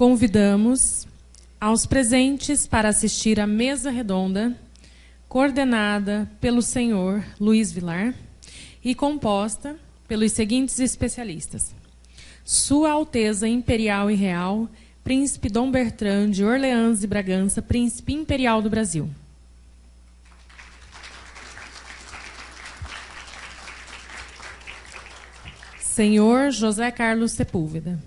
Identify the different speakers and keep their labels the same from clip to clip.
Speaker 1: Convidamos aos presentes para assistir à mesa redonda, coordenada pelo senhor Luiz Vilar e composta pelos seguintes especialistas: Sua Alteza Imperial e Real, Príncipe Dom Bertrand de Orleans e Bragança, Príncipe Imperial do Brasil. Senhor José Carlos Sepúlveda.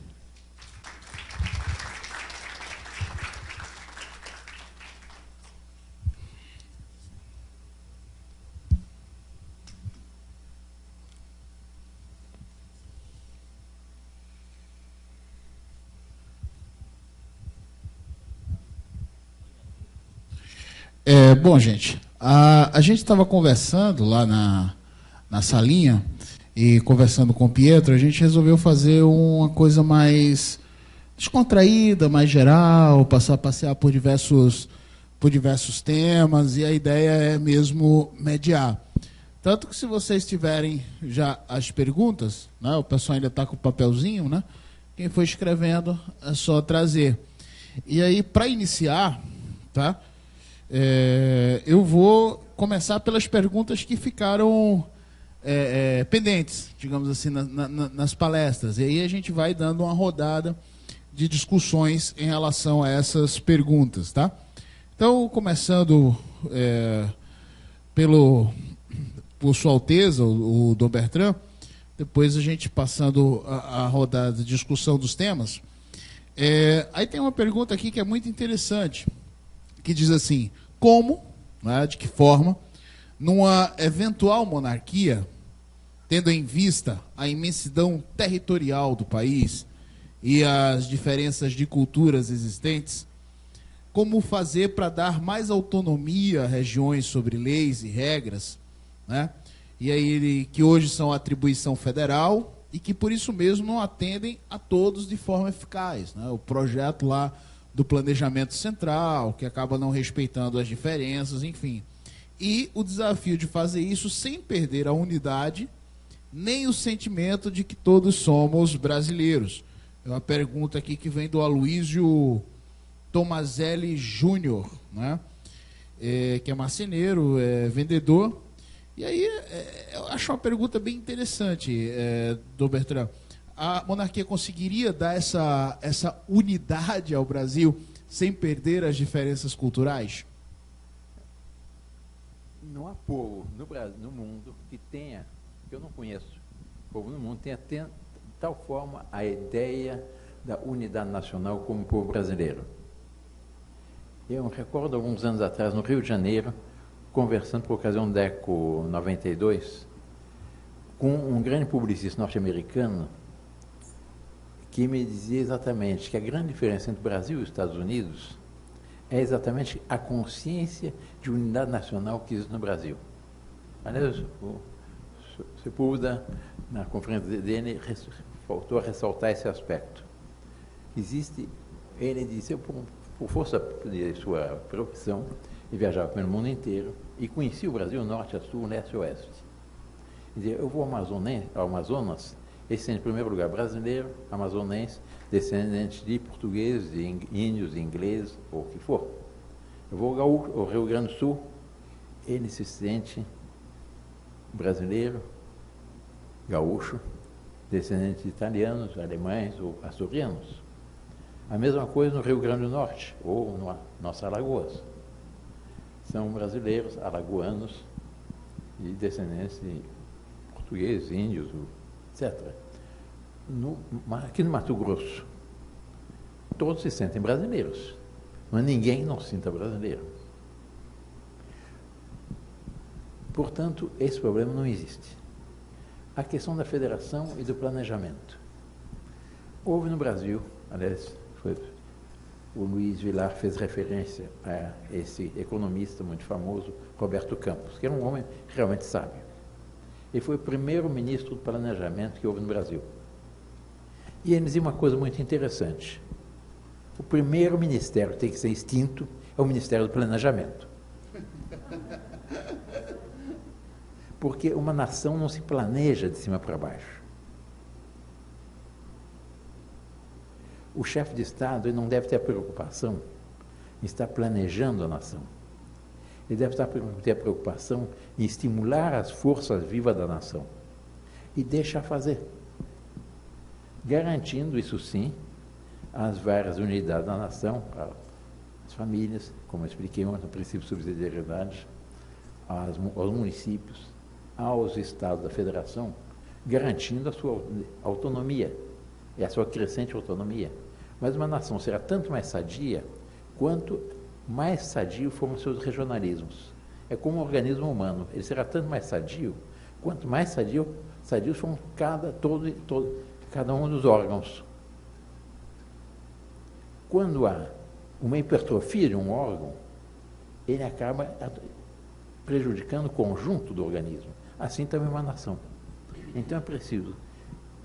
Speaker 2: Bom, gente, a gente estava conversando lá na salinha e conversando com o Pietro, a gente resolveu fazer uma coisa mais descontraída, mais geral, passear por diversos temas, e a ideia é mesmo mediar. Tanto que, se vocês tiverem já as perguntas, né, o pessoal ainda está com o papelzinho, né? Quem for escrevendo é só trazer. E aí, para iniciar, tá? Eu vou começar pelas perguntas que ficaram pendentes, digamos assim, nas palestras. E aí a gente vai dando uma rodada de discussões em relação a essas perguntas, tá? Então, começando por Sua Alteza, o Dom Bertrand, depois a gente passando a rodada de discussão dos temas. Aí tem uma pergunta aqui que é muito interessante, que diz assim: como, né, de que forma, numa eventual monarquia, tendo em vista a imensidão territorial do país e as diferenças de culturas existentes, como fazer para dar mais autonomia a regiões sobre leis e regras, né, e aí, que hoje são atribuição federal e que por isso mesmo não atendem a todos de forma eficaz, né? O projeto lá do planejamento central, que acaba não respeitando as diferenças, enfim. E o desafio de fazer isso sem perder a unidade, nem o sentimento de que todos somos brasileiros. É uma pergunta aqui que vem do Aloysio Tomazelli Júnior, né? Que é marceneiro, vendedor. E aí, eu acho uma pergunta bem interessante, Dom Bertrand. A monarquia conseguiria dar essa unidade ao Brasil sem perder as diferenças culturais?
Speaker 3: Não há povo no Brasil, no mundo que tenha, que eu não conheço, povo no mundo tenha de tal forma a ideia da unidade nacional como o povo brasileiro. Eu me recordo, alguns anos atrás, no Rio de Janeiro, conversando por ocasião do DECO 92, com um grande publicista norte-americano, que me dizia exatamente que a grande diferença entre o Brasil e os Estados Unidos é exatamente a consciência de unidade nacional que existe no Brasil. Aliás, o Sepúlveda, na conferência dele, faltou a ressaltar esse aspecto. Existe, ele disse, por força de sua profissão, ele viajava pelo mundo inteiro e conhecia o Brasil norte a sul, leste a oeste. Dizia, eu vou ao Amazonas, descendente, em primeiro lugar, brasileiro, amazonense, descendente de portugueses, de índios, de ingleses, ou o que for. Eu vou ao Rio Grande do Sul, ele se sente brasileiro, gaúcho, descendente de italianos, alemães ou açorianos. A mesma coisa no Rio Grande do Norte, ou no nossas Alagoas. São brasileiros, alagoanos, e descendentes de portugueses, índios, etc. Aqui no Mato Grosso, todos se sentem brasileiros, mas ninguém não se sinta brasileiro. Portanto, esse problema não existe. A questão da federação e do planejamento. Houve no Brasil, aliás, o Luiz Vilar fez referência a esse economista muito famoso, Roberto Campos, que era um homem realmente sábio. Ele foi o primeiro ministro do planejamento que houve no Brasil. E ele dizia uma coisa muito interessante. O primeiro ministério que tem que ser extinto é o Ministério do Planejamento. Porque uma nação não se planeja de cima para baixo. O chefe de Estado ele não deve ter a preocupação em estar planejando a nação. Ele deve ter a preocupação em estimular as forças vivas da nação e deixar fazer, garantindo, isso sim, as várias unidades da nação, as famílias, como eu expliquei no princípio de subsidiariedade, aos municípios, aos estados da federação, garantindo a sua autonomia e a sua crescente autonomia. Mas uma nação será tanto mais sadia quanto mais sadio forem os seus regionalismos. É como um organismo humano, ele será tanto mais sadio quanto mais sadios são cada um dos órgãos. Quando há uma hipertrofia de um órgão, ele acaba prejudicando o conjunto do organismo. Assim também uma nação. Então é preciso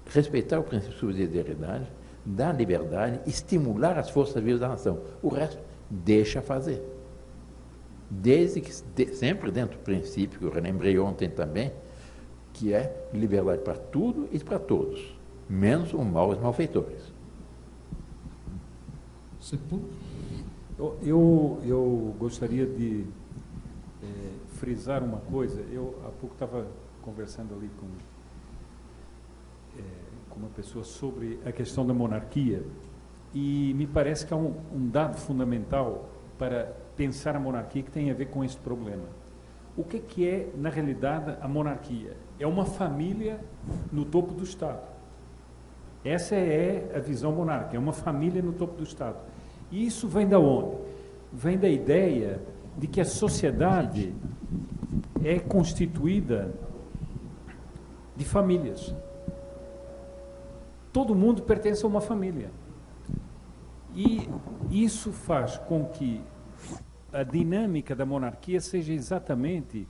Speaker 3: respeitar o princípio de subsidiariedade, dar liberdade, estimular as forças vivas da nação. O resto, deixa fazer. Desde que, sempre dentro do princípio, que eu lembrei ontem também, que é liberdade para tudo e para todos, menos o mal e os malfeitores.
Speaker 4: Eu gostaria de frisar uma coisa. Eu há pouco estava conversando ali com uma pessoa sobre a questão da monarquia e me parece que há um dado fundamental para pensar a monarquia que tem a ver com este problema. O que é, na realidade, a monarquia? É uma família no topo do Estado. Essa é a visão monárquica, é uma família no topo do Estado. E isso vem da onde? Vem da ideia de que a sociedade é constituída de famílias. Todo mundo pertence a uma família. E isso faz com que a dinâmica da monarquia seja exatamente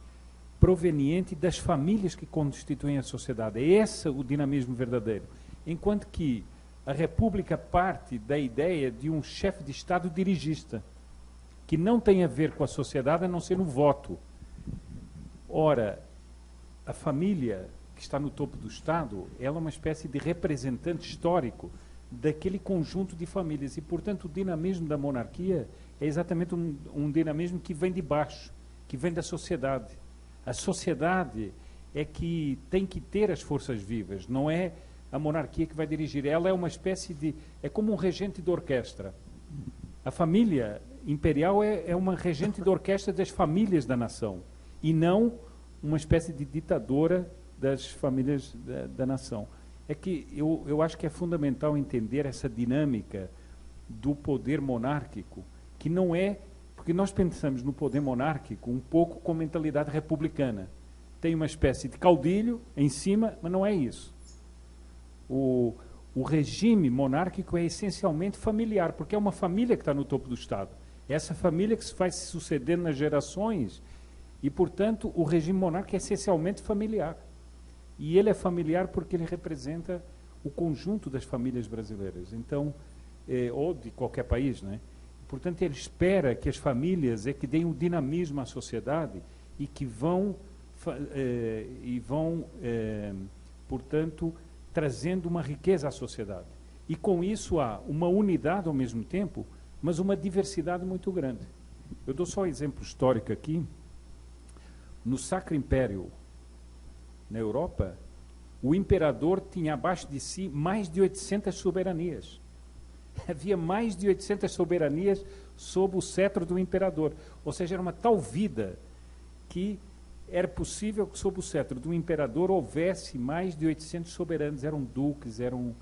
Speaker 4: proveniente das famílias que constituem a sociedade. É esse o dinamismo verdadeiro. Enquanto que a República parte da ideia de um chefe de Estado dirigista, que não tem a ver com a sociedade a não ser no voto. Ora, a família que está no topo do Estado, ela é uma espécie de representante histórico daquele conjunto de famílias. E, portanto, o dinamismo da monarquia é exatamente um dinamismo que vem de baixo, que vem da sociedade. A sociedade é que tem que ter as forças vivas, não é a monarquia que vai dirigir. Ela é uma espécie de... é como um regente de orquestra. A família imperial é uma regente de orquestra das famílias da nação, e não uma espécie de ditadora das famílias da nação. É que eu acho que é fundamental entender essa dinâmica do poder monárquico, que não é... porque nós pensamos no poder monárquico um pouco com mentalidade republicana. Tem uma espécie de caudilho em cima, mas não é isso. O regime monárquico é essencialmente familiar, porque é uma família que está no topo do Estado. É essa família que se vai se sucedendo nas gerações e, portanto, o regime monárquico é essencialmente familiar. E ele é familiar porque ele representa o conjunto das famílias brasileiras, então, ou de qualquer país, né? Portanto, ele espera que as famílias que deem o dinamismo à sociedade e que vão, portanto, trazendo uma riqueza à sociedade. E com isso há uma unidade ao mesmo tempo, mas uma diversidade muito grande. Eu dou só um exemplo histórico aqui. No Sacro Império, na Europa, o imperador tinha abaixo de si mais de 800 soberanias. Havia mais de 800 soberanias sob o cetro do imperador. Ou seja, era uma tal vida que era possível que sob o cetro do imperador houvesse mais de 800 soberanos. Eram duques, eram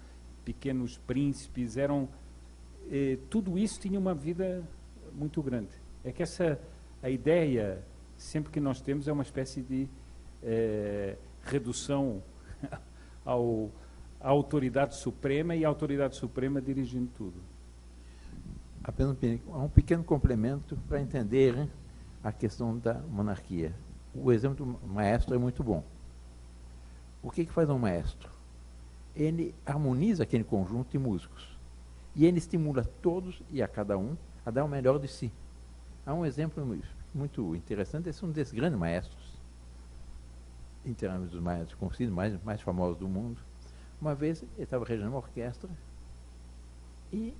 Speaker 4: pequenos príncipes, tudo isso tinha uma vida muito grande. É que a ideia, sempre que nós temos, é uma espécie de redução à autoridade suprema e a autoridade suprema dirigindo tudo.
Speaker 3: Apenas um pequeno complemento para entender a questão da monarquia. O exemplo do maestro é muito bom. O que faz um maestro? Ele harmoniza aquele conjunto de músicos e ele estimula todos e a cada um a dar o melhor de si. Há um exemplo muito interessante, esse é um desses grandes maestros, em termos dos maestros conhecidos, mais famosos do mundo. Uma vez ele estava regendo uma orquestra E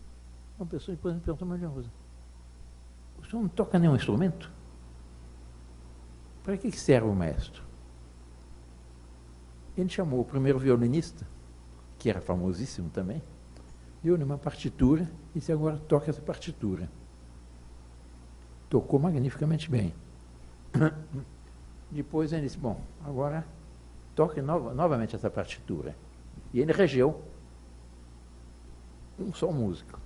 Speaker 3: uma pessoa depois me perguntou, Maria Rosa, o senhor não toca nenhum instrumento? Para que serve o maestro? Ele chamou o primeiro violinista, que era famosíssimo também, deu-lhe uma partitura e disse, agora toca essa partitura. Tocou magnificamente bem. Depois ele disse, bom, agora toque novamente essa partitura. E ele regeu um só músico.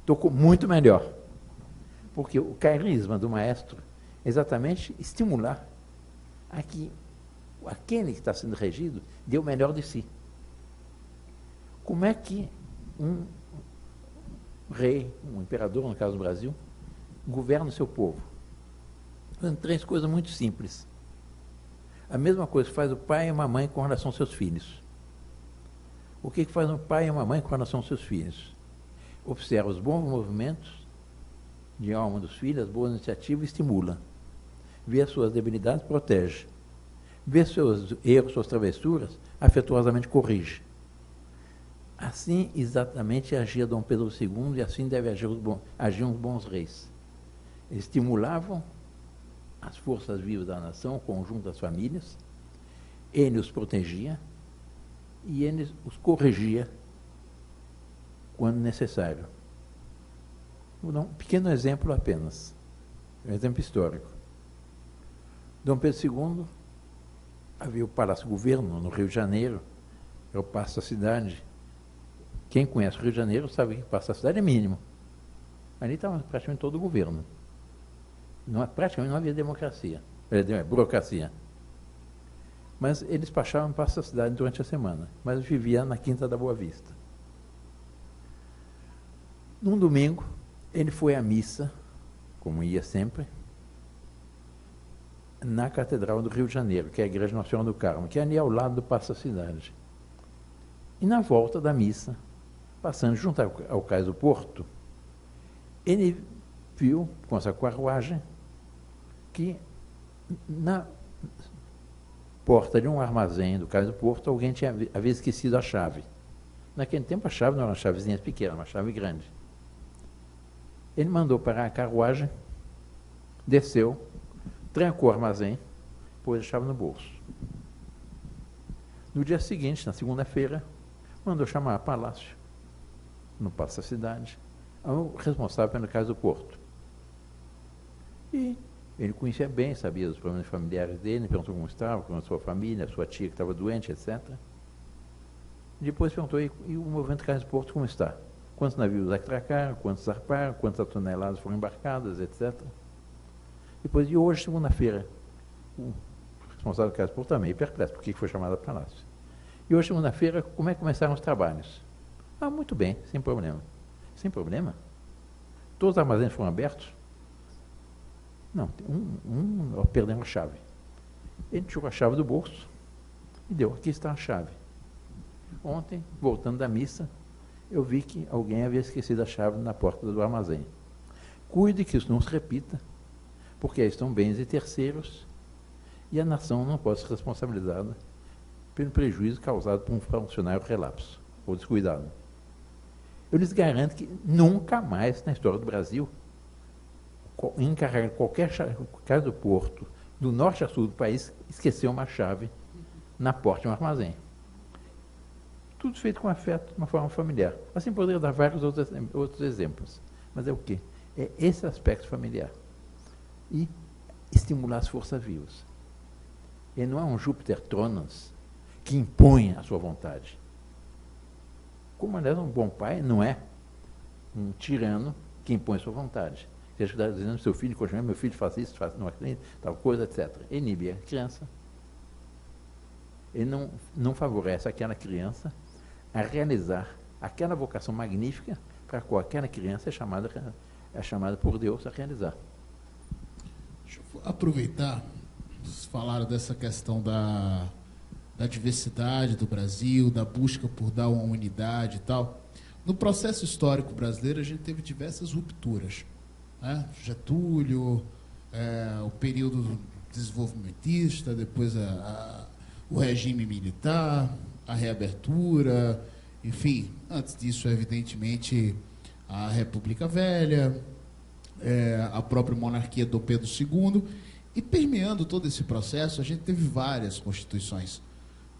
Speaker 3: Tocou muito melhor. Porque o carisma do maestro é exatamente estimular a que aquele que está sendo regido dê o melhor de si. Como é que um rei, um imperador, no caso do Brasil, governa o seu povo? Fazendo 3 coisas muito simples. A mesma coisa que faz o pai e uma mãe com relação aos seus filhos. O que faz um pai e uma mãe com relação aos seus filhos? Observa os bons movimentos de alma dos filhos, as boas iniciativas, estimula. Vê as suas debilidades, protege. Vê seus erros, suas travessuras, afetuosamente corrige. Assim, exatamente, agia Dom Pedro II e assim deve agiam os bons reis. Eles estimulavam as forças vivas da nação, o conjunto das famílias, ele os protegia e ele os corrigia quando necessário. Vou dar um pequeno exemplo apenas, um exemplo histórico. Dom Pedro II havia o Palácio Governo no Rio de Janeiro, é o Paço da Cidade. Quem conhece o Rio de Janeiro sabe que o Paço da Cidade é mínimo. Ali estava praticamente todo o governo. Praticamente não havia democracia, burocracia. Mas eles despachavam no Paço da Cidade durante a semana, mas vivia na Quinta da Boa Vista. Num domingo, ele foi à missa, como ia sempre, na Catedral do Rio de Janeiro, que é a Igreja Nossa Senhora do Carmo, que é ali ao lado do Paço da Cidade. E na volta da missa, passando junto ao Cais do Porto, ele viu, com essa carruagem, que na porta de um armazém do Cais do Porto, alguém havia esquecido a chave. Naquele tempo, a chave não era uma chavezinha pequena, uma chave grande. Ele mandou parar a carruagem, desceu, trancou o armazém, pôs a chave no bolso. No dia seguinte, na segunda-feira, mandou chamar a palácio, no Paço da Cidade, ao responsável pelo Cais do Porto. E ele conhecia bem, sabia dos problemas familiares dele, perguntou como estava, como a sua família, a sua tia que estava doente, etc. Depois perguntou, e o movimento do Cais do Porto como está? Quantos navios atracaram, quantos zarparam, quantas toneladas foram embarcadas, etc. Depois, e hoje, segunda-feira, o responsável do Cais do Porto também, perplexo, por que foi chamado a palácio. E hoje, segunda-feira, como é que começaram os trabalhos? Ah, muito bem, sem problema. Sem problema? Todos os armazéns foram abertos? Não, perdemos a chave. Ele tirou a chave do bolso e deu, aqui está a chave. Ontem, voltando da missa, eu vi que alguém havia esquecido a chave na porta do armazém. Cuide que isso não se repita, porque aí estão bens de terceiros e a nação não pode ser responsabilizada pelo prejuízo causado por um funcionário relapso ou descuidado. Eu lhes garanto que nunca mais na história do Brasil encarregar qualquer Cais do Porto, do norte a sul do país, esqueceu uma chave na porta de um armazém. Tudo feito com afeto, de uma forma familiar. Assim poderia dar vários outros exemplos. Mas é o quê? É esse aspecto familiar. E estimular as forças vivas. Ele não é um Júpiter Tronos que impõe a sua vontade. Como, aliás, um bom pai não é um tirano que impõe a sua vontade. Você está dizendo ao seu filho, meu filho faz isso, faz tal coisa, etc. Inibe a criança. Ele não favorece aquela criança a realizar aquela vocação magnífica para a qual aquela criança é chamada por Deus a realizar.
Speaker 2: Deixa eu aproveitar, vocês falaram dessa questão da diversidade do Brasil, da busca por dar uma unidade e tal. No processo histórico brasileiro, a gente teve diversas rupturas. Né? Getúlio, o período desenvolvimentista, depois o regime militar, a reabertura, enfim, antes disso, evidentemente, a República Velha, a própria monarquia do Pedro II, e permeando todo esse processo, a gente teve várias constituições.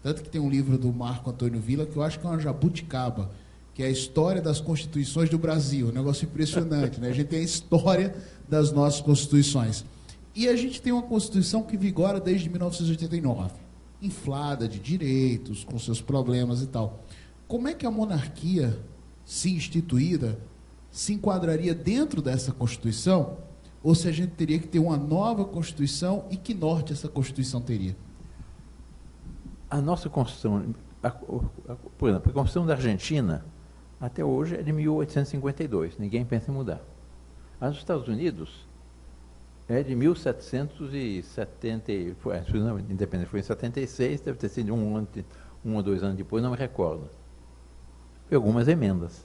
Speaker 2: Tanto que tem um livro do Marco Antônio Villa, que eu acho que é uma jabuticaba, que é a história das constituições do Brasil. Um negócio impressionante, né? A gente tem a história das nossas constituições. E a gente tem uma Constituição que vigora desde 1989, inflada de direitos, com seus problemas e tal. Como é que a monarquia, se instituída, se enquadraria dentro dessa Constituição? Ou se a gente teria que ter uma nova Constituição, e que norte essa Constituição teria?
Speaker 3: A nossa Constituição, por exemplo, a Constituição da Argentina, até hoje é de 1852, ninguém pensa em mudar. A dos Estados Unidos é de 1770, a independência foi em 76, deve ter sido um ou 2 anos depois, não me recordo. Foi algumas emendas.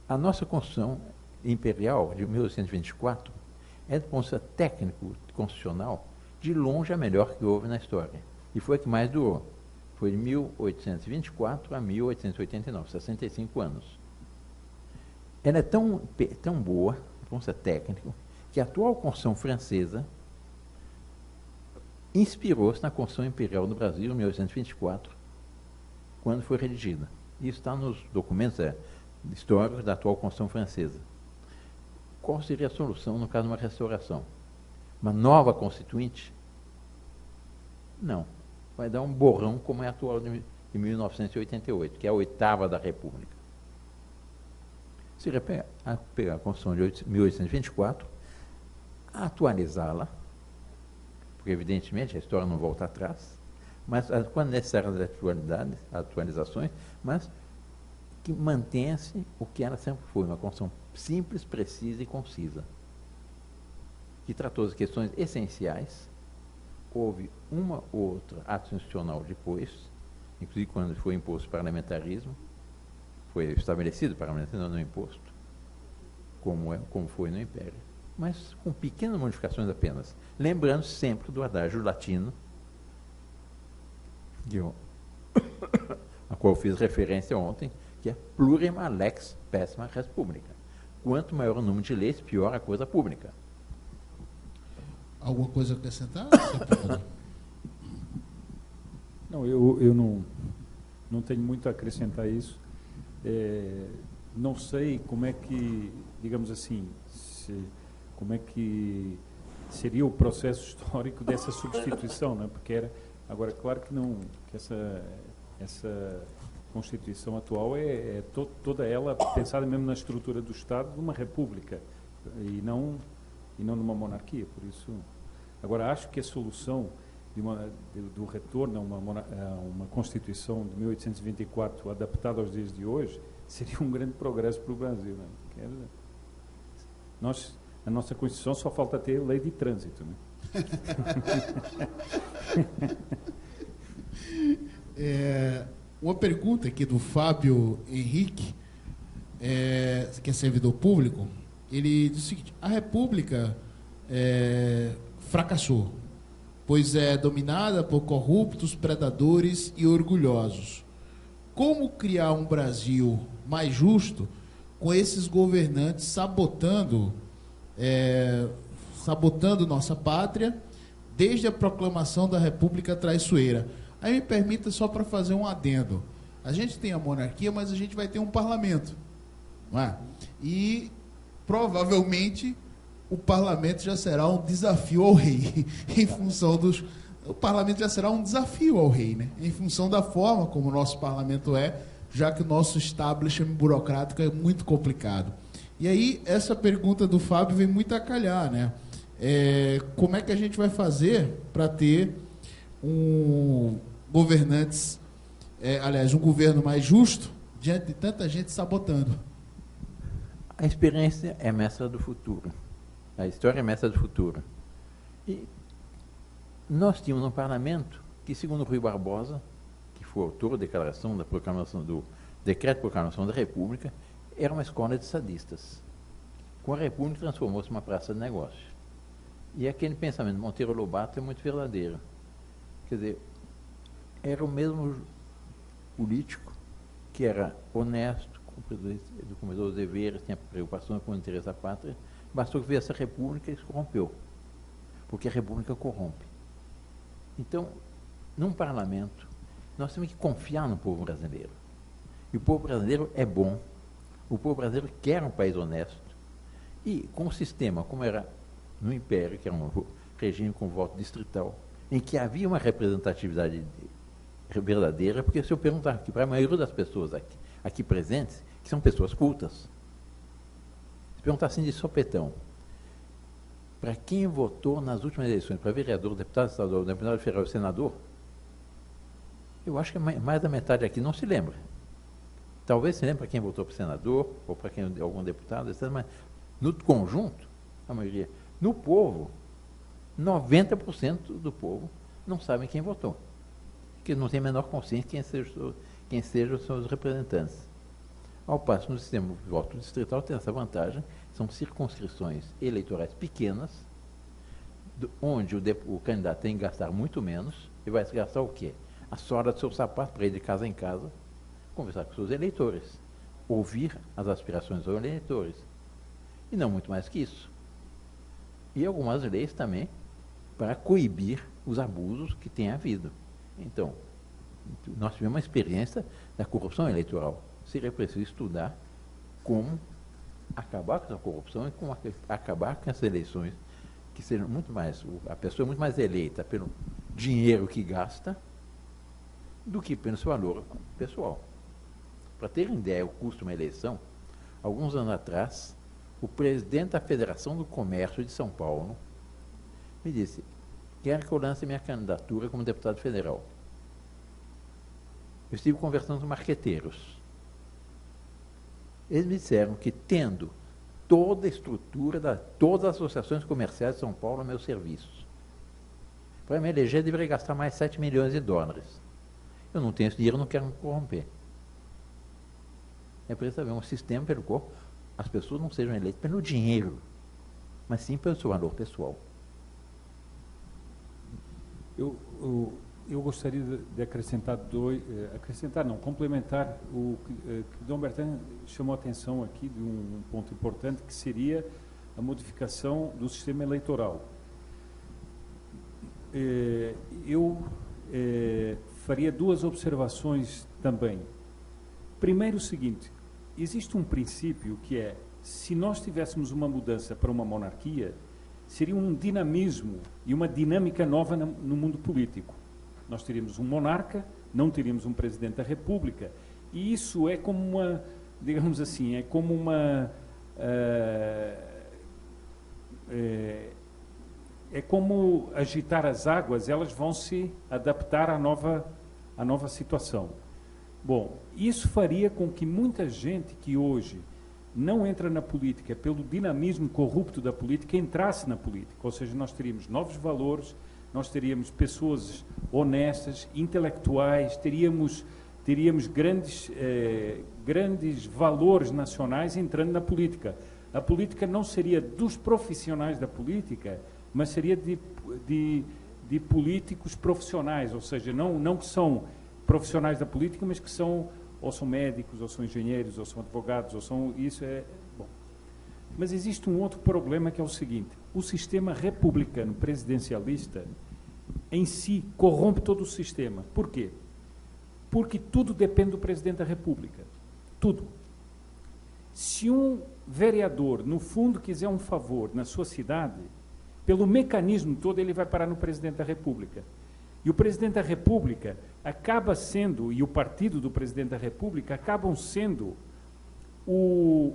Speaker 3: A nossa Constituição Imperial, de 1824, é, do ponto de vista técnico constitucional, de longe a melhor que houve na história. E foi a que mais durou. Foi de 1824 a 1889, 65 anos. Ela é tão boa, do ponto de vista técnico, que a atual Constituição francesa inspirou-se na Constituição Imperial do Brasil, em 1824, quando foi redigida. Isso está nos documentos históricos da atual Constituição francesa. Qual seria a solução no caso de uma restauração? Uma nova Constituinte? Não. Vai dar um borrão como é a atual de 1988, que é a 8ª da República. Se pegar a Constituição de 1824, atualizá-la, porque evidentemente a história não volta atrás, mas quando necessárias atualizações, mas que mantenha-se o que ela sempre foi, uma Constituição simples, precisa e concisa, que tratou as questões essenciais. Houve uma ou outra ato institucional depois, inclusive quando foi imposto o parlamentarismo, foi estabelecido o parlamentarismo, não imposto, como foi no Império, mas com pequenas modificações apenas, lembrando sempre do adágio latino, a qual eu fiz referência ontem, que é plurima lex pessima res publica. Quanto maior o número de leis, pior a coisa pública.
Speaker 2: Alguma coisa a acrescentar?
Speaker 4: Não, eu não tenho muito a acrescentar a isso. Não sei como é que, digamos assim, como é que seria o processo histórico dessa substituição, não é? Porque era, agora, claro que essa Constituição atual é toda ela pensada mesmo na estrutura do Estado de uma república e não numa monarquia, por isso. Agora, acho que a solução do retorno a uma Constituição de 1824 adaptada aos dias de hoje seria um grande progresso para o Brasil. Né? A nossa Constituição só falta ter lei de trânsito. Né?
Speaker 2: Uma pergunta aqui do Fábio Henrique, que é servidor público. Ele diz o seguinte: a República fracassou, pois é dominada por corruptos, predadores e orgulhosos. Como criar um Brasil mais justo com esses governantes sabotando nossa pátria desde a proclamação da República Traiçoeira? Aí me permita só para fazer um adendo. A gente tem a monarquia, mas a gente vai ter um parlamento, não é? E provavelmente o parlamento já será um desafio ao rei, em função dos... O parlamento já será um desafio ao rei, né? Em função da forma como o nosso parlamento é, já que o nosso establishment burocrático é muito complicado. E aí, essa pergunta do Fábio vem muito a calhar, né? Como é que a gente vai fazer para ter um governo mais justo diante de tanta gente sabotando?
Speaker 3: A experiência é mestra do futuro. A história é mestra do futuro. E nós tínhamos um parlamento que, segundo Rui Barbosa, que foi autor da declaração da proclamação do decreto de proclamação da República, era uma escola de sadistas. Com a República transformou-se numa praça de negócio. E aquele pensamento de Monteiro Lobato é muito verdadeiro. Quer dizer, era o mesmo político que era honesto, os deveres, tinha preocupação com o interesse da pátria, bastou que viesse a República e se corrompeu, porque a República corrompe. Então, num parlamento, nós temos que confiar no povo brasileiro. E o povo brasileiro é bom, o povo brasileiro quer um país honesto, e com o sistema, como era no Império, que era um regime com voto distrital, em que havia uma representatividade verdadeira, porque se eu perguntar aqui para a maioria das pessoas aqui presentes, que são pessoas cultas, se perguntar assim de sopetão, para quem votou nas últimas eleições, para vereador, deputado estadual, deputado federal e senador, eu acho que mais da metade aqui não se lembra. Talvez se lembre para quem votou para senador, ou para quem algum deputado, etc., mas no conjunto, a maioria. No povo, 90% do povo não sabe quem votou, porque não tem a menor consciência de quem sejam os seus representantes. Ao passo, no sistema de voto distrital tem essa vantagem, são circunscrições eleitorais pequenas, onde o candidato tem que gastar muito menos, e vai se gastar o quê? A sola do seu sapato para ir de casa em casa, conversar com seus eleitores, ouvir as aspirações dos eleitores, e não muito mais que isso. E algumas leis também para coibir os abusos que tem havido. Então, nós tivemos uma experiência da corrupção eleitoral. Seria preciso estudar como acabar com essa corrupção e como acabar com essas eleições, que sejam muito mais, a pessoa é muito mais eleita pelo dinheiro que gasta do que pelo seu valor pessoal. Para ter ideia o custo de uma eleição, alguns anos atrás, o presidente da Federação do Comércio de São Paulo me disse: quero que eu lance minha candidatura como deputado federal. Eu estive conversando com marqueteiros. Eles me disseram que, tendo toda a estrutura de todas as associações comerciais de São Paulo a meus serviços, para me eleger, eu deveria gastar mais 7 milhões de dólares. Eu não tenho esse dinheiro, não quero me corromper. É preciso haver um sistema pelo qual as pessoas não sejam eleitas pelo dinheiro, mas sim pelo seu valor pessoal.
Speaker 4: Eu gostaria de acrescentar complementar o que Dom Bertin chamou a atenção aqui de um ponto importante, que seria a modificação do sistema eleitoral. Eu faria duas observações também. Primeiro, o seguinte: existe um princípio que é, se nós tivéssemos uma mudança para uma monarquia, seria um dinamismo e uma dinâmica nova no mundo político. Nós teríamos um monarca, não teríamos um presidente da República, e isso é como uma, digamos assim, é como uma... é como agitar as águas, elas vão se adaptar à nova situação. Bom, isso faria com que muita gente que hoje não entra na política pelo dinamismo corrupto da política, entrasse na política. Ou seja, nós teríamos novos valores, nós teríamos pessoas honestas, intelectuais, teríamos grandes valores nacionais entrando na política. A política não seria dos profissionais da política, mas seria de políticos profissionais, ou seja, não que são profissionais da política, mas que são, ou são médicos, ou são engenheiros, ou são advogados, ou são... Isso é... Bom. Mas existe um outro problema, que é o seguinte: o sistema republicano presidencialista em si corrompe todo o sistema. Por quê? Porque tudo depende do presidente da República. Tudo. Se um vereador, no fundo, quiser um favor na sua cidade, pelo mecanismo todo, ele vai parar no presidente da República. E o presidente da República acaba sendo, e o partido do presidente da República acabam sendo o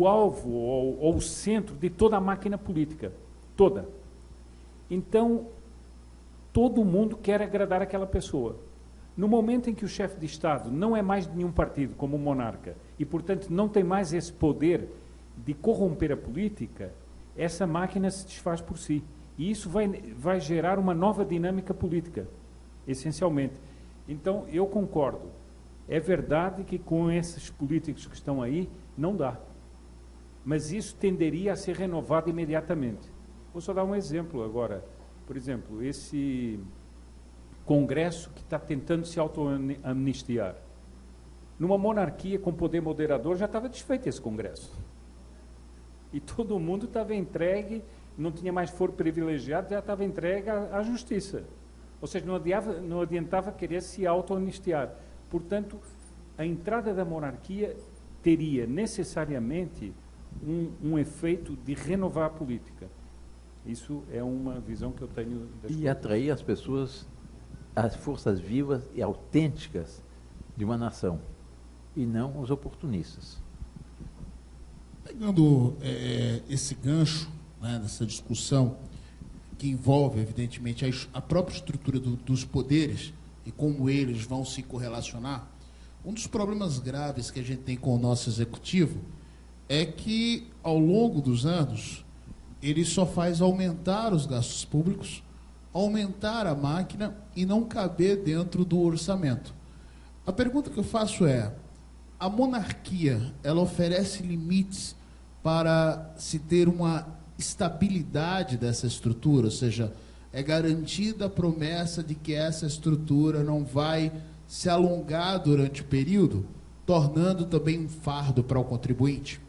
Speaker 4: alvo ou o centro de toda a máquina política. Toda. Então, todo mundo quer agradar aquela pessoa. No momento em que o chefe de Estado não é mais de nenhum partido, como o monarca, e, portanto, não tem mais esse poder de corromper a política, essa máquina se desfaz por si. E isso vai gerar uma nova dinâmica política, essencialmente. Então, eu concordo. É verdade que com esses políticos que estão aí, não dá. Mas isso tenderia a ser renovado imediatamente. Vou só dar um exemplo agora. Por exemplo, esse Congresso que está tentando se auto-amnistiar. Numa monarquia com poder moderador já estava desfeito esse Congresso. E todo mundo estava entregue, não tinha mais foro privilegiado, já estava entregue à justiça. Ou seja, não adiantava querer se auto-anistiar. Portanto, a entrada da monarquia teria necessariamente um efeito de renovar a política. Isso é uma visão que eu tenho das coisas.
Speaker 3: E atrair as pessoas, as forças vivas e autênticas de uma nação, e não os oportunistas.
Speaker 2: Pegando esse gancho, né, dessa discussão que envolve, evidentemente, a própria estrutura dos poderes e como eles vão se correlacionar, um dos problemas graves que a gente tem com o nosso executivo é que, ao longo dos anos, ele só faz aumentar os gastos públicos, aumentar a máquina e não caber dentro do orçamento. A pergunta que eu faço é: a monarquia, ela oferece limites para se ter uma estabilidade dessa estrutura? Ou seja, é garantida a promessa de que essa estrutura não vai se alongar durante o período, tornando também um fardo para o contribuinte?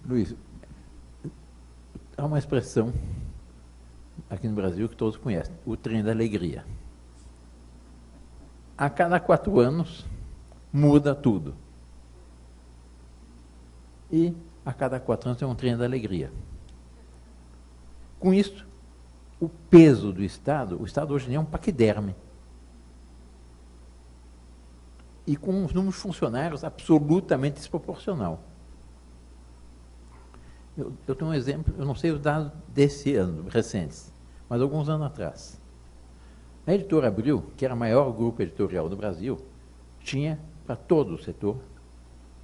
Speaker 3: Luiz, há uma expressão aqui no Brasil que todos conhecem, o trem da alegria. A cada 4 anos muda tudo. E a cada 4 anos é um trem da alegria. Com isso, o peso do Estado, o Estado hoje é um paquiderme. E com os números de funcionários absolutamente desproporcional. Eu tenho um exemplo, eu não sei os dados desse ano, recentes, mas alguns anos atrás. A Editora Abril, que era o maior grupo editorial do Brasil, tinha para todo o setor,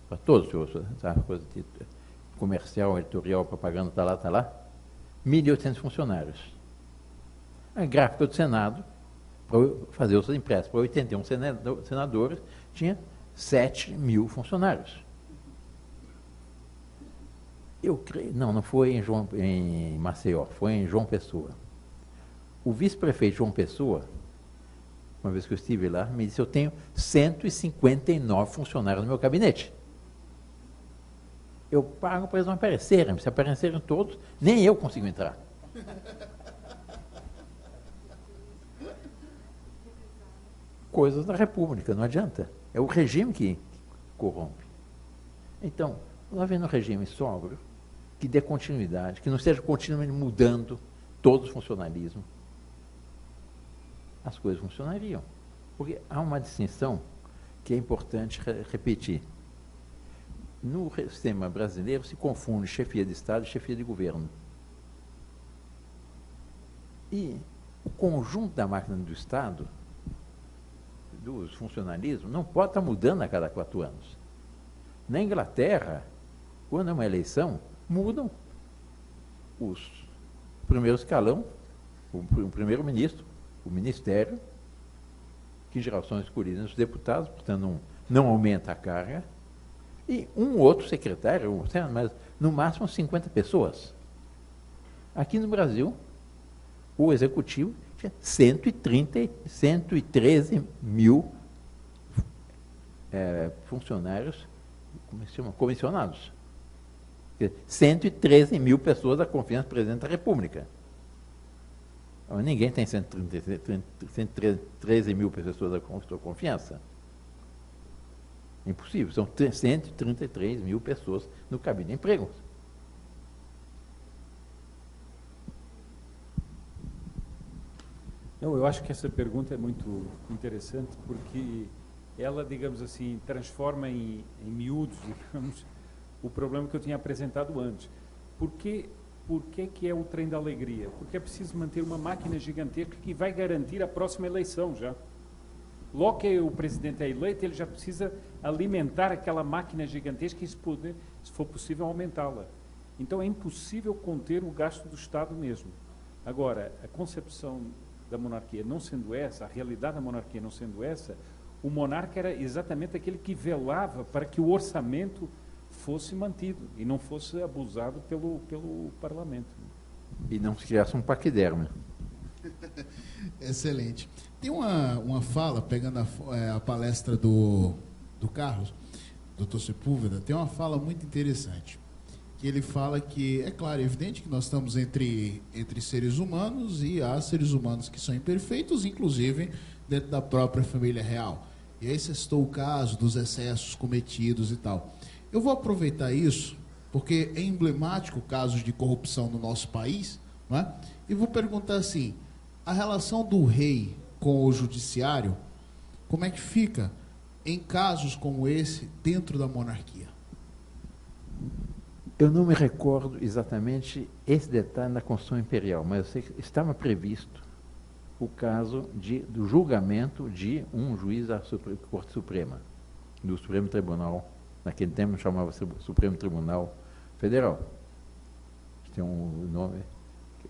Speaker 3: para todos os setores, coisa de comercial, editorial, propaganda, está lá, 1.800 funcionários. A gráfica do Senado, para fazer os seus impressos para 81 senadores, tinha 7.000 funcionários. Eu creio, não foi em Maceió, foi em João Pessoa. O vice-prefeito João Pessoa, uma vez que eu estive lá, me disse: eu tenho 159 funcionários no meu gabinete. Eu pago para eles não aparecerem, se aparecerem todos, nem eu consigo entrar. Coisas da República, não adianta. É o regime que corrompe. Então, havendo um regime sóbrio, que dê continuidade, que não esteja continuamente mudando todo o funcionalismo, as coisas funcionariam. Porque há uma distinção que é importante repetir. No sistema brasileiro se confunde chefia de Estado e chefia de governo. E o conjunto da máquina do Estado, dos funcionalismos, não pode estar mudando a cada 4 anos. Na Inglaterra, quando é uma eleição, mudam o primeiro escalão, o primeiro-ministro, o ministério, que em geral são escolhidos os deputados, portanto não aumenta a carga, e um outro secretário, mas no máximo 50 pessoas. Aqui no Brasil, o executivo tinha 113 mil funcionários, como se chama, comissionados. 113 mil pessoas da confiança do presidente da República. Ninguém tem 113 mil pessoas da sua confiança. Impossível. São 133 mil pessoas no cabine de empregos.
Speaker 4: Eu acho que essa pergunta é muito interessante, porque ela, digamos assim, transforma em miúdos, digamos, o problema que eu tinha apresentado antes. Por que que é o trem da alegria? Porque é preciso manter uma máquina gigantesca que vai garantir a próxima eleição já. Logo que o presidente é eleito, ele já precisa alimentar aquela máquina gigantesca e, se for possível, aumentá-la. Então é impossível conter o gasto do Estado mesmo. Agora, a concepção da monarquia não sendo essa, a realidade da monarquia não sendo essa, o monarca era exatamente aquele que velava para que o orçamento fosse mantido e não fosse abusado pelo parlamento.
Speaker 3: E não se criasse um paquiderme.
Speaker 2: Excelente. Tem uma fala, pegando a palestra do do Carlos, Dr. Sepúlveda, tem uma fala muito interessante. Que ele fala que, é claro, é evidente que nós estamos entre seres humanos e há seres humanos que são imperfeitos, inclusive dentro da própria família real. E aí você citou o caso dos excessos cometidos e tal. Eu vou aproveitar isso, porque é emblemático casos de corrupção no nosso país, não é? E vou perguntar assim, a relação do rei com o judiciário, como é que fica em casos como esse dentro da monarquia?
Speaker 3: Eu não me recordo exatamente esse detalhe na Constituição Imperial, mas eu sei que estava previsto o caso do julgamento de um juiz da Corte Suprema, do Supremo Tribunal, naquele tempo chamava Supremo Tribunal Federal. Tem um nome,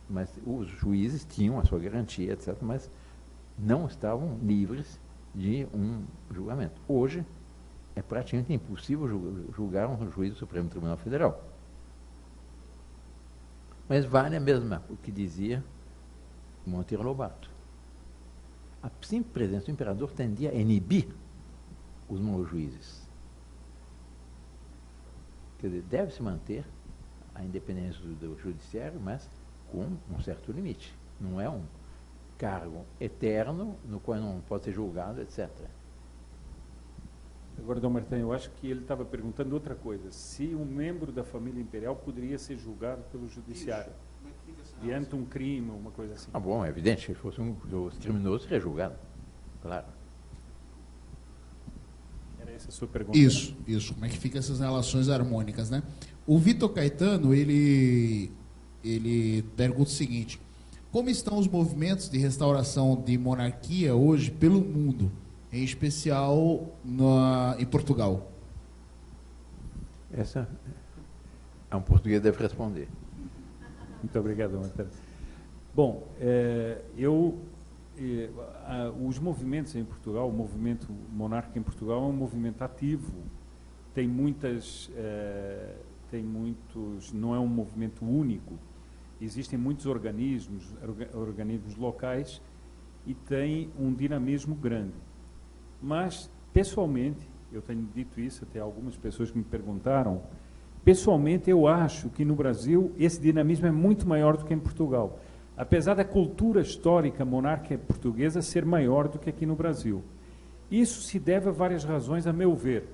Speaker 3: mas os juízes tinham a sua garantia, etc., mas não estavam livres de um julgamento. Hoje, é praticamente impossível julgar um juiz do Supremo Tribunal Federal. Mas vale a mesma o que dizia Monteiro Lobato. A simples presença do imperador tendia a inibir os maus juízes. Quer dizer, deve-se manter a independência do judiciário, mas com um certo limite. Não é um cargo eterno no qual não pode ser julgado, etc.
Speaker 4: Agora, Dom Bertin, eu acho que ele estava perguntando outra coisa. Se um membro da família imperial poderia ser julgado pelo judiciário diante de um crime, uma coisa assim.
Speaker 3: Ah, bom, é evidente, se fosse um dos criminosos, seria julgado. Claro.
Speaker 4: Era essa a sua pergunta?
Speaker 2: Isso. Como é que ficam essas relações harmônicas, né? O Vitor Caetano, ele pergunta o seguinte: como estão os movimentos de restauração de monarquia hoje pelo mundo, em especial em Portugal?
Speaker 3: Essa é um português deve responder.
Speaker 4: Muito obrigado, Marcelo. Bom, os movimentos em Portugal, o movimento monárquico em Portugal é um movimento ativo. Tem muitos, não é um movimento único. Existem muitos organismos locais e tem um dinamismo grande. Mas, pessoalmente, eu tenho dito isso até algumas pessoas que me perguntaram, pessoalmente eu acho que no Brasil esse dinamismo é muito maior do que em Portugal. Apesar da cultura histórica monárquica portuguesa ser maior do que aqui no Brasil. Isso se deve a várias razões, a meu ver.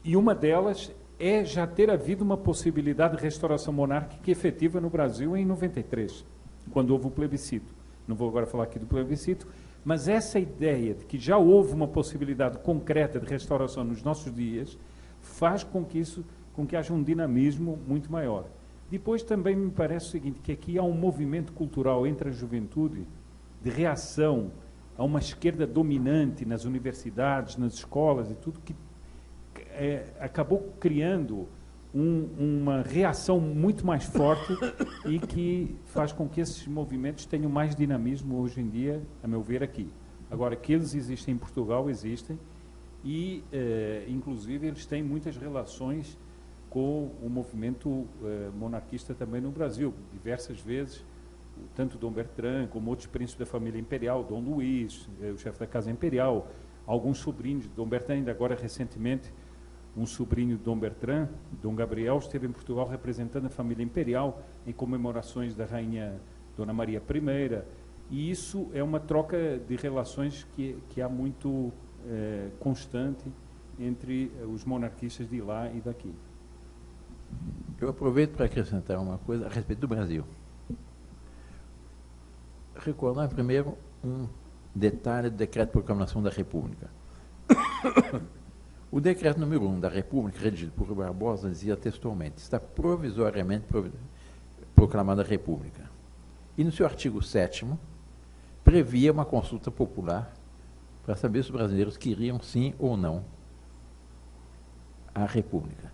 Speaker 4: E uma delas é já ter havido uma possibilidade de restauração monárquica efetiva no Brasil em 93, quando houve o plebiscito. Não vou agora falar aqui do plebiscito, mas essa ideia de que já houve uma possibilidade concreta de restauração nos nossos dias faz com que haja um dinamismo muito maior. Depois também me parece o seguinte, que aqui há um movimento cultural entre a juventude de reação a uma esquerda dominante nas universidades, nas escolas e tudo, que acabou criando uma reação muito mais forte e que faz com que esses movimentos tenham mais dinamismo hoje em dia, a meu ver, aqui. Agora, que eles existem em Portugal, existem, e, inclusive, eles têm muitas relações com o movimento monarquista também no Brasil. Diversas vezes, tanto Dom Bertrand como outros príncipes da família imperial, Dom Luís, o chefe da Casa Imperial, alguns sobrinhos de Dom Bertrand, ainda agora recentemente, um sobrinho de Dom Bertrand, Dom Gabriel, esteve em Portugal representando a família imperial em comemorações da rainha Dona Maria I, e isso é uma troca de relações que há muito constante entre os monarquistas de lá e daqui.
Speaker 3: Eu aproveito para acrescentar uma coisa a respeito do Brasil. Recordar primeiro um detalhe do decreto de proclamação da República. O decreto número 1 da República, redigido por Rui Barbosa, dizia textualmente: está provisoriamente proclamada a República. E no seu artigo 7º, previa uma consulta popular para saber se os brasileiros queriam sim ou não a República.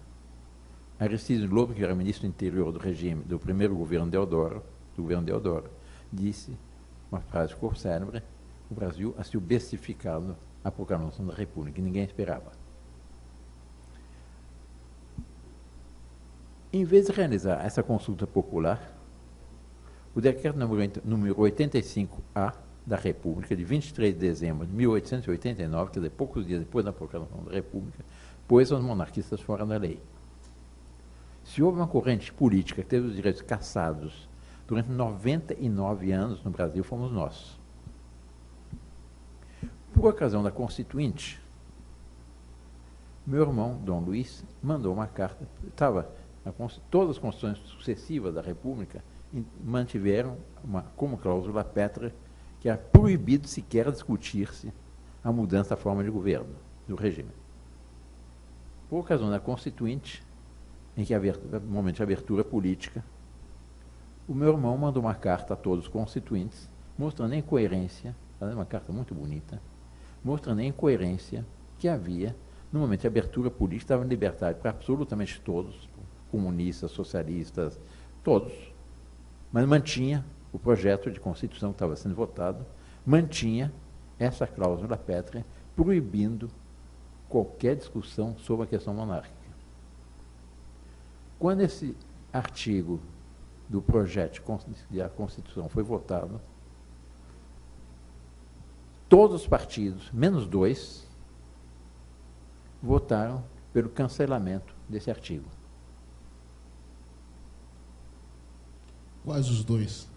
Speaker 3: Aristides Lobo, que era ministro do interior do regime do primeiro governo Deodoro, disse uma frase que ficou célebre: o Brasil assistiu bestificado à proclamação da República, e ninguém esperava. Em vez de realizar essa consulta popular, o decreto número 85A da República, de 23 de dezembro de 1889, quer dizer, poucos dias depois da proclamação da República, pôs os monarquistas fora da lei. Se houve uma corrente política que teve os direitos cassados durante 99 anos no Brasil, fomos nós. Por ocasião da Constituinte, meu irmão, Dom Luiz, mandou uma carta. Todas as constituições sucessivas da República mantiveram como cláusula pétrea que era proibido sequer discutir-se a mudança da forma de governo do regime. Por ocasião da Constituinte, em que havia momento de abertura política, o meu irmão mandou uma carta a todos os constituintes, mostrando a incoerência, uma carta muito bonita, mostrando a incoerência que havia no momento de abertura política, dava liberdade para absolutamente todos, comunistas, socialistas, todos, mas mantinha o projeto de Constituição que estava sendo votado, mantinha essa cláusula pétrea, proibindo qualquer discussão sobre a questão monárquica. Quando esse artigo do projeto de Constituição foi votado, todos os partidos, menos 2, votaram pelo cancelamento desse artigo.
Speaker 2: Quais os dois?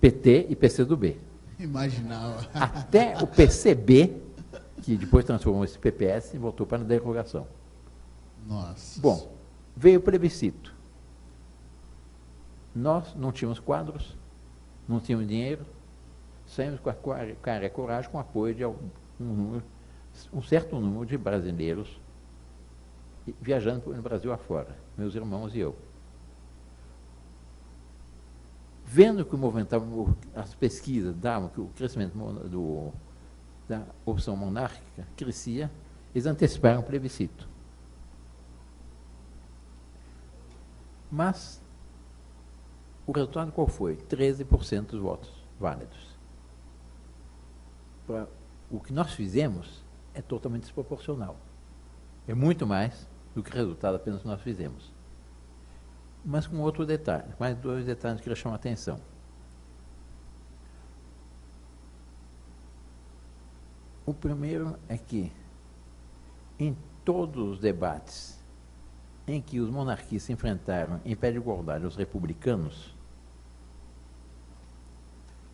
Speaker 3: PT e PCdoB.
Speaker 2: Imaginava.
Speaker 3: Até o PCB, que depois transformou esse PPS, e voltou para a derrogação.
Speaker 2: Nossa.
Speaker 3: Bom, veio o plebiscito. Nós não tínhamos quadros, não tínhamos dinheiro, saímos com a cara e a coragem, com o apoio de um certo número de brasileiros viajando no Brasil afora, meus irmãos e eu. Vendo que o movimento, as pesquisas davam que o crescimento da opção monárquica crescia, eles anteciparam o plebiscito. Mas o resultado qual foi? 13% dos votos válidos. O que nós fizemos é totalmente desproporcional. É muito mais do que o resultado apenas que nós fizemos. Mas com outro detalhe, mais 2 detalhes que eu queria chamar a atenção. O primeiro é que, em todos os debates em que os monarquistas se enfrentaram em pé de igualdade aos republicanos,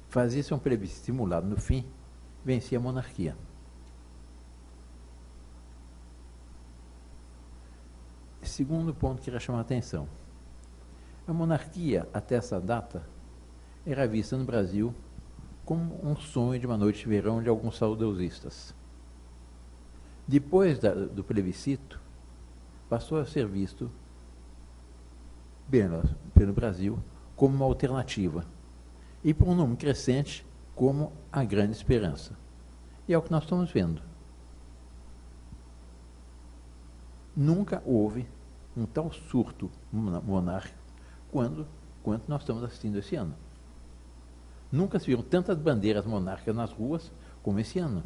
Speaker 3: fazia-se um plebiscito simulado no fim, vencia a monarquia. Segundo ponto que eu queria chamar a atenção. A monarquia, até essa data, era vista no Brasil como um sonho de uma noite de verão de alguns saudosistas. Depois do plebiscito, passou a ser visto pelo Brasil como uma alternativa e, por um número crescente, como a grande esperança. E é o que nós estamos vendo. Nunca houve um tal surto monárquico quanto nós estamos assistindo esse ano. Nunca se viram tantas bandeiras monárquicas nas ruas como esse ano.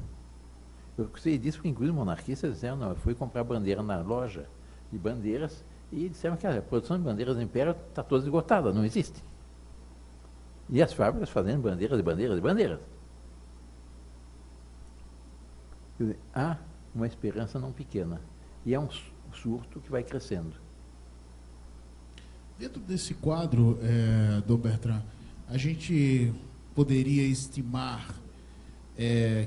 Speaker 3: Eu sei disso porque, inclusive, monarquistas disseram, não, eu fui comprar bandeira na loja de bandeiras e disseram que a produção de bandeiras do Império está toda esgotada, não existe. E as fábricas fazendo bandeiras e bandeiras e bandeiras. Quer dizer, há uma esperança não pequena. E é um surto que vai crescendo.
Speaker 2: Dentro desse quadro, Dom Bertrand, a gente poderia estimar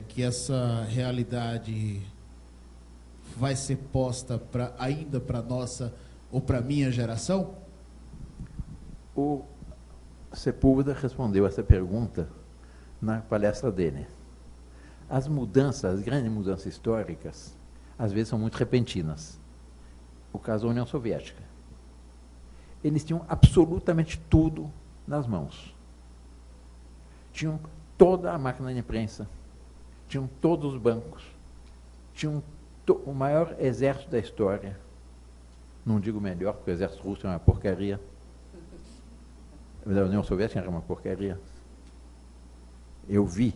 Speaker 2: que essa realidade vai ser posta ainda para a nossa ou para a minha geração?
Speaker 3: O Sepúlveda respondeu essa pergunta na palestra dele. As grandes mudanças históricas, às vezes são muito repentinas. O caso da União Soviética. Eles tinham absolutamente tudo nas mãos. Tinham toda a máquina de imprensa, tinham todos os bancos, tinham o maior exército da história. Não digo melhor, porque o exército russo é uma porcaria. A União Soviética era uma porcaria. Eu vi,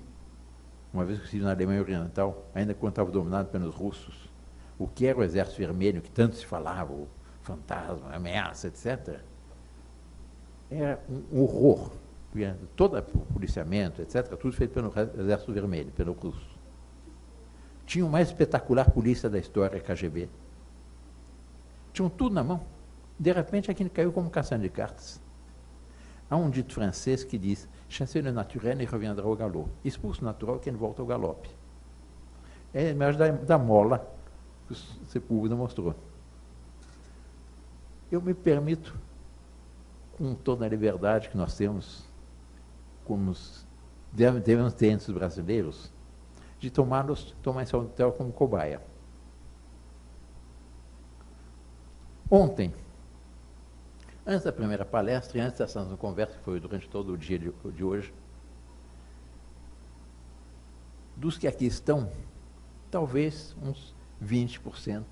Speaker 3: uma vez que estive na Alemanha Oriental, ainda quando estava dominado pelos russos, o que era o Exército Vermelho, que tanto se falava, o fantasma, a ameaça, etc. Era um horror. todo o policiamento, etc., tudo feito pelo Exército Vermelho, pelo russo. Tinha o mais espetacular polícia da história, KGB. Tinham tudo na mão. De repente, aquilo caiu como caçando de cartas. Há um dito francês que diz: chasser le naturel e reviendra au galop. Expulso o natural, quem volta ao galope. É a imagem da mola que o Sepúlveda mostrou. Eu me permito, com toda a liberdade que nós temos, como devemos ter entre os brasileiros, de tomar esse hotel como cobaia. Ontem, antes da primeira palestra e antes dessa conversa, que foi durante todo o dia de hoje, dos que aqui estão, talvez uns 20%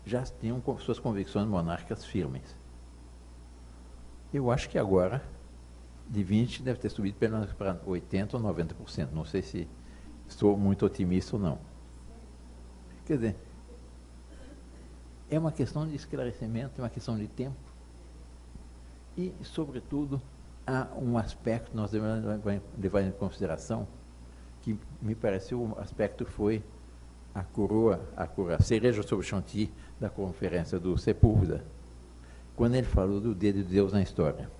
Speaker 3: já tinham suas convicções monárquicas firmes. Eu acho que agora, de 20%, deve ter subido pelo menos para 80% ou 90%. Não sei se estou muito otimista ou não. Quer dizer, é uma questão de esclarecimento, é uma questão de tempo. E, sobretudo, há um aspecto que nós devemos levar em consideração, que me pareceu um aspecto foi a cereja sobre o chantilly da conferência do Sepúlveda, quando ele falou do dedo de Deus na história.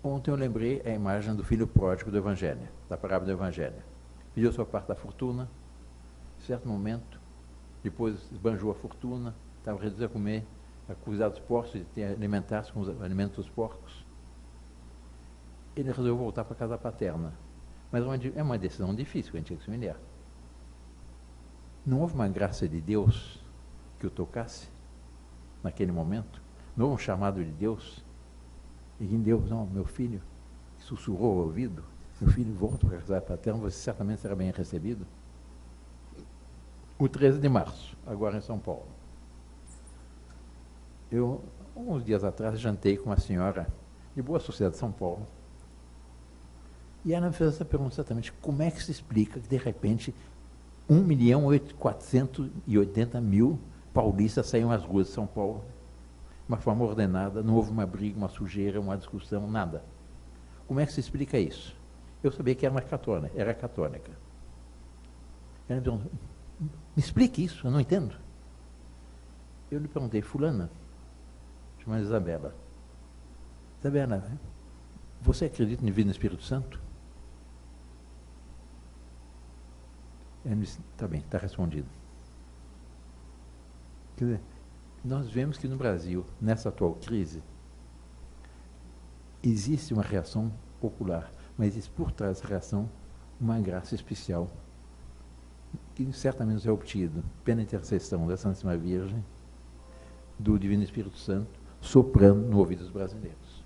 Speaker 3: Ontem eu lembrei a imagem do filho pródigo do Evangelho, da parábola do Evangelho. Pediu sua parte da fortuna, em certo momento, depois esbanjou a fortuna, estava reduzido a comer, a cuidar dos porcos, de alimentar-se com os alimentos dos porcos. Ele resolveu voltar para a casa paterna. Mas é uma decisão difícil que a gente tinha que se humilhar. Não houve uma graça de Deus que o tocasse naquele momento? Não houve um chamado de Deus? E em Deus, não, meu filho, sussurrou ao ouvido, meu filho, volta para a casa paterna, você certamente será bem recebido. O 13 de março, agora em São Paulo. Eu, uns dias atrás, jantei com uma senhora de boa sociedade de São Paulo. E ela me fez essa pergunta exatamente: como é que se explica que, de repente, 1.480.000 paulistas saíram às ruas de São Paulo, de uma forma ordenada, não houve uma briga, uma sujeira, uma discussão, nada. Como é que se explica isso? Eu sabia que era católica. Ela me perguntou: me explique isso, eu não entendo. Eu lhe perguntei: fulana, chamada Isabela, você acredita em vida no Espírito Santo? Ela me disse: está bem, está respondido. Quer dizer, nós vemos que no Brasil, nessa atual crise, existe uma reação popular, mas existe por trás dessa reação uma graça especial, que certamente é obtido pela intercessão da Santíssima Virgem, do Divino Espírito Santo, soprando no ouvido dos brasileiros.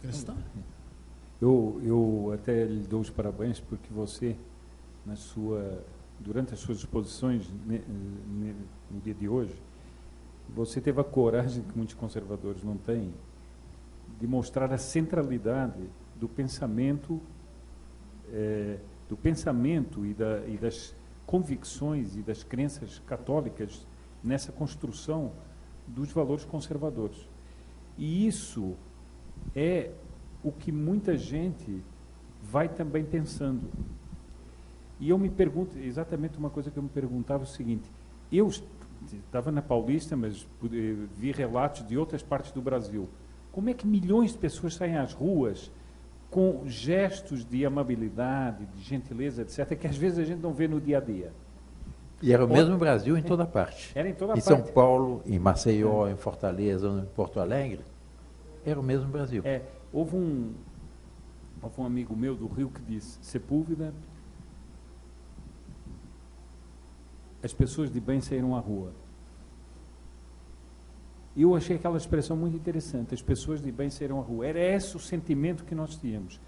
Speaker 2: Cristão?
Speaker 4: Eu até lhe dou os parabéns porque você, durante as suas exposições no dia de hoje, você teve a coragem que muitos conservadores não têm de mostrar a centralidade do pensamento e das convicções e das crenças católicas nessa construção dos valores conservadores. E isso é o que muita gente vai também pensando. E eu me pergunto, exatamente uma coisa que eu me perguntava, é o seguinte: eu estava na Paulista, mas vi relatos de outras partes do Brasil. Como é que milhões de pessoas saem às ruas com gestos de amabilidade, de gentileza, etc., que às vezes a gente não vê no dia a dia?
Speaker 3: E era o mesmo Brasil em toda parte.
Speaker 4: Era em toda parte.
Speaker 3: Em São Paulo, em Maceió, em Fortaleza, em Porto Alegre, era o mesmo Brasil.
Speaker 4: Houve um amigo meu do Rio que disse: Sepúlveda, as pessoas de bem saíram à rua. E eu achei aquela expressão muito interessante: as pessoas de bem saíram à rua. Era esse o sentimento que nós tínhamos.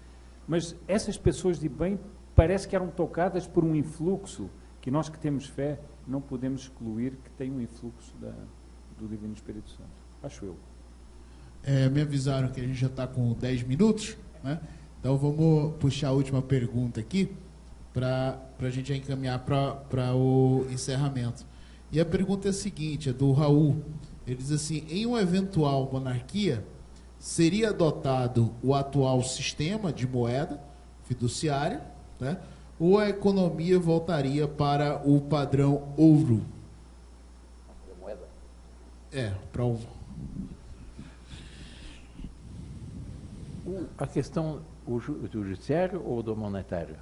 Speaker 4: Mas essas pessoas de bem parece que eram tocadas por um influxo que nós que temos fé não podemos excluir, que tem um influxo do Divino Espírito Santo. Acho eu.
Speaker 2: Me avisaram que a gente já está com 10 minutos, né? Então vamos puxar a última pergunta aqui para a gente já encaminhar para o encerramento. E a pergunta é a seguinte, é do Raul. Ele diz assim, em uma eventual monarquia, seria adotado o atual sistema de moeda fiduciária, né? Ou a economia voltaria para o padrão ouro?
Speaker 3: Moeda?
Speaker 2: Para o...
Speaker 3: A questão do judiciário ou do monetário?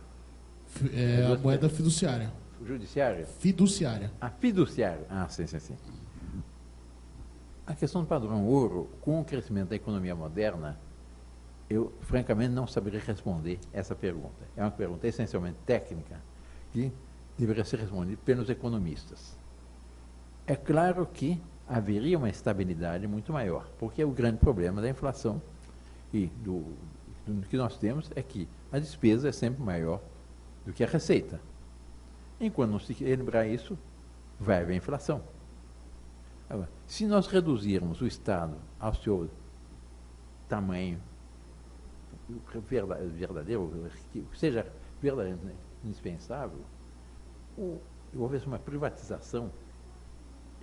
Speaker 2: a moeda fiduciária.
Speaker 3: O judiciário?
Speaker 2: Fiduciária.
Speaker 3: A fiduciária. Sim. A questão do padrão ouro, com o crescimento da economia moderna, eu, francamente, não saberia responder essa pergunta. É uma pergunta essencialmente técnica que deveria ser respondida pelos economistas. É claro que haveria uma estabilidade muito maior, porque o grande problema da inflação e do que nós temos é que a despesa é sempre maior do que a receita. Enquanto não se equilibrar isso, vai haver inflação. Agora, se nós reduzirmos o Estado ao seu tamanho verdadeiro, que seja verdadeiramente indispensável, houvesse uma privatização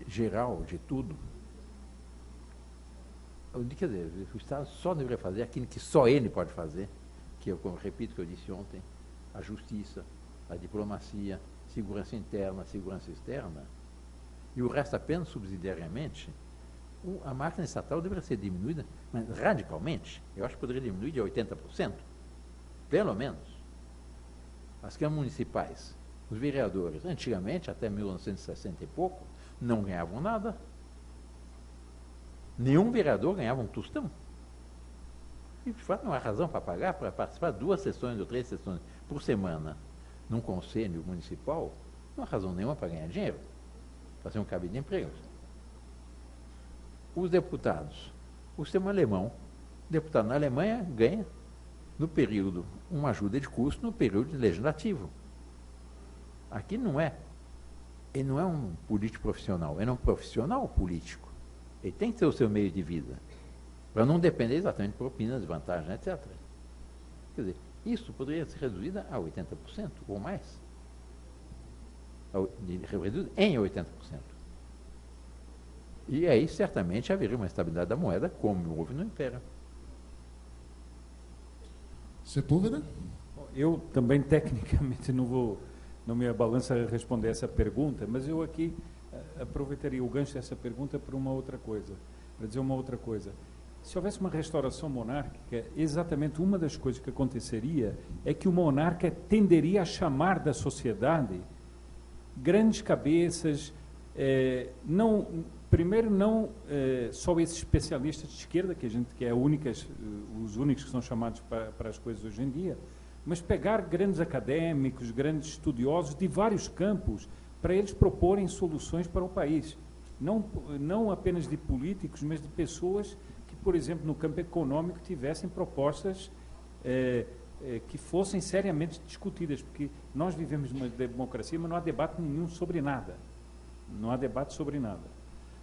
Speaker 3: geral de tudo, quer dizer, o Estado só deveria fazer aquilo que só ele pode fazer, que eu repito o que eu disse ontem, a justiça, a diplomacia, segurança interna, segurança externa, e o resto apenas subsidiariamente. A máquina estatal deveria ser diminuída, mas radicalmente. Eu acho que poderia diminuir de 80%, pelo menos. As câmaras municipais, os vereadores, antigamente, até 1960 e pouco, não ganhavam nada. Nenhum vereador ganhava um tostão. E, de fato, não há razão para pagar, para participar de 2 sessões ou 3 sessões por semana num conselho municipal, não há razão nenhuma para ganhar dinheiro, para ser um cabide de empregos. Os deputados, o sistema alemão, deputado na Alemanha ganha, no período, uma ajuda de custo no período legislativo. Aqui ele não é um político profissional, ele é um profissional político. Ele tem que ter o seu meio de vida, para não depender exatamente de propinas, vantagens, etc. Quer dizer, isso poderia ser reduzido a 80% ou mais. Reduzido em 80%. E aí, certamente, haveria uma estabilidade da moeda, como houve no Império.
Speaker 2: Sepúlveda?
Speaker 4: Eu também, tecnicamente, não me abalança a responder essa pergunta, mas eu aqui aproveitaria o gancho dessa pergunta para uma outra coisa, para dizer uma outra coisa. Se houvesse uma restauração monárquica, exatamente uma das coisas que aconteceria é que o monarca tenderia a chamar da sociedade grandes cabeças, primeiro não só esses especialistas de esquerda, que é os únicos que são chamados para as coisas hoje em dia, mas pegar grandes acadêmicos, grandes estudiosos de vários campos, para eles proporem soluções para o país. Não apenas de políticos, mas de pessoas que, por exemplo, no campo econômico, tivessem propostas que fossem seriamente discutidas, porque nós vivemos numa democracia, mas não há debate nenhum sobre nada. Não há debate sobre nada.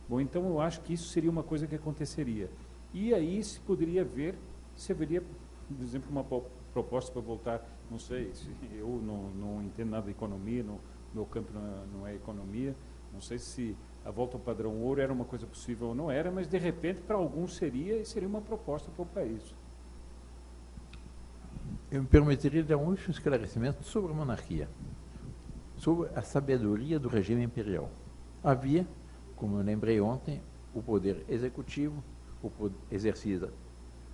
Speaker 4: Bom, então eu acho que isso seria uma coisa que aconteceria. E aí se poderia ver, se haveria, por exemplo, uma proposta para voltar, não sei, eu não entendo nada de economia, meu campo não é economia, não sei se a volta ao padrão ouro era uma coisa possível ou não era, mas de repente para alguns seria uma proposta para o país.
Speaker 3: Eu me permitiria dar um último esclarecimento sobre a monarquia, sobre a sabedoria do regime imperial. Havia, como eu lembrei ontem, o poder executivo, o poder exercido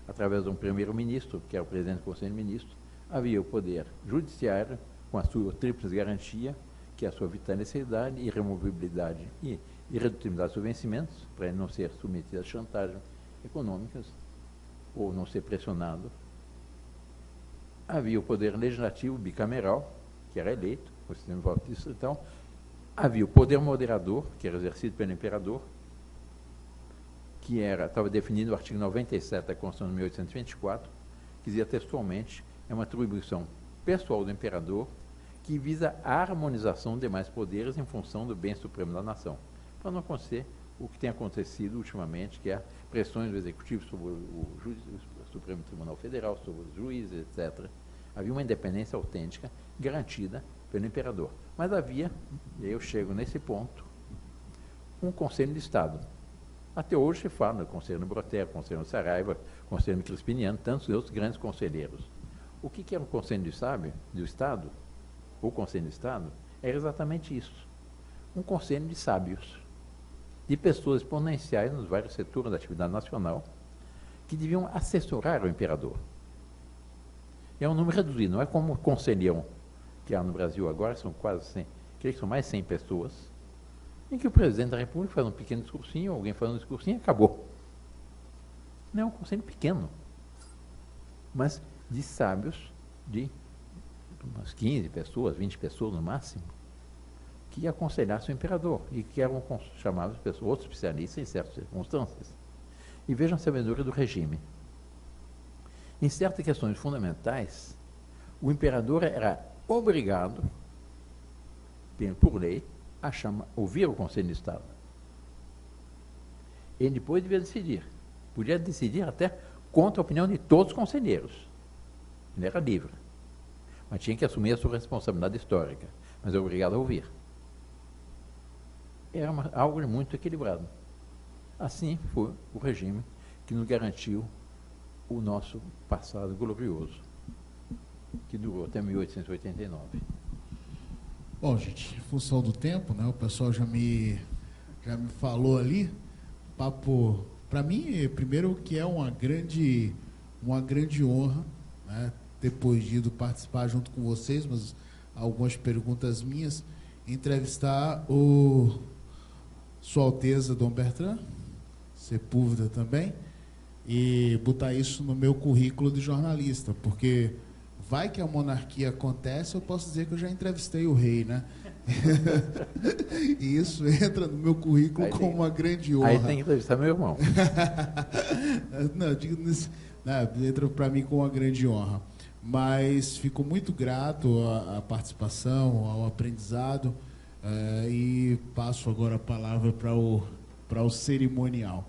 Speaker 3: através de um primeiro-ministro, que era o presidente do Conselho de Ministros, havia o poder judiciário, com a sua tríplice garantia, que é a sua vitaliciedade, irremovibilidade e irredutibilidade dos seus vencimentos, para ele não ser submetido a chantagens econômicas ou não ser pressionado. Havia o poder legislativo bicameral, que era eleito, o sistema de voto distrital. Havia o poder moderador, que era exercido pelo imperador, que estava definido no artigo 97 da Constituição de 1824, que dizia textualmente, é uma atribuição pessoal do imperador que visa a harmonização de demais poderes em função do bem supremo da nação, para não acontecer o que tem acontecido ultimamente, que é pressões do Executivo sobre o Supremo Tribunal Federal, sobre os juízes, etc. Havia uma independência autêntica garantida pelo imperador. Mas havia, e aí eu chego nesse ponto, um Conselho de Estado. Até hoje se fala no Conselho Broter, Conselho Saraiva, Conselho Crispiniano, tantos outros grandes conselheiros. O que é um Conselho do Estado? O Conselho de Estado é exatamente isso. Um conselho de sábios, de pessoas exponenciais nos vários setores da atividade nacional, que deviam assessorar o imperador. É um número reduzido, não é como o conselhão que há no Brasil agora, são quase 100, creio que são mais 100 pessoas, em que o presidente da República faz um pequeno discursinho, alguém faz um discursinho e acabou. Não é um conselho pequeno, mas de sábios, de umas 15 pessoas, 20 pessoas no máximo, que aconselhassem o imperador e que eram chamados outros especialistas em certas circunstâncias. E vejam a sabedoria do regime. Em certas questões fundamentais, o imperador era obrigado, por lei, a ouvir o Conselho de Estado. Ele depois devia decidir. Podia decidir até contra a opinião de todos os conselheiros. Ele era livre. Mas tinha que assumir a sua responsabilidade histórica. Mas era obrigado a ouvir. Era algo muito equilibrado. Assim foi o regime que nos garantiu o nosso passado glorioso, que durou até 1889.
Speaker 2: Bom, gente, em função do tempo, né, o pessoal já me falou ali, papo, para mim, primeiro que é uma grande honra, né, ter podido participar junto com vocês, mas algumas perguntas minhas, entrevistar Sua Alteza Dom Bertrand Sepúlveda também, e botar isso no meu currículo de jornalista, porque vai que a monarquia acontece, eu posso dizer que eu já entrevistei o rei, né? E isso entra no meu currículo como uma grande honra.
Speaker 3: Aí tem que entrevistar meu irmão.
Speaker 2: Não, eu digo entra para mim com uma grande honra. Mas fico muito grato à participação, ao aprendizado, e passo agora a palavra para o cerimonial.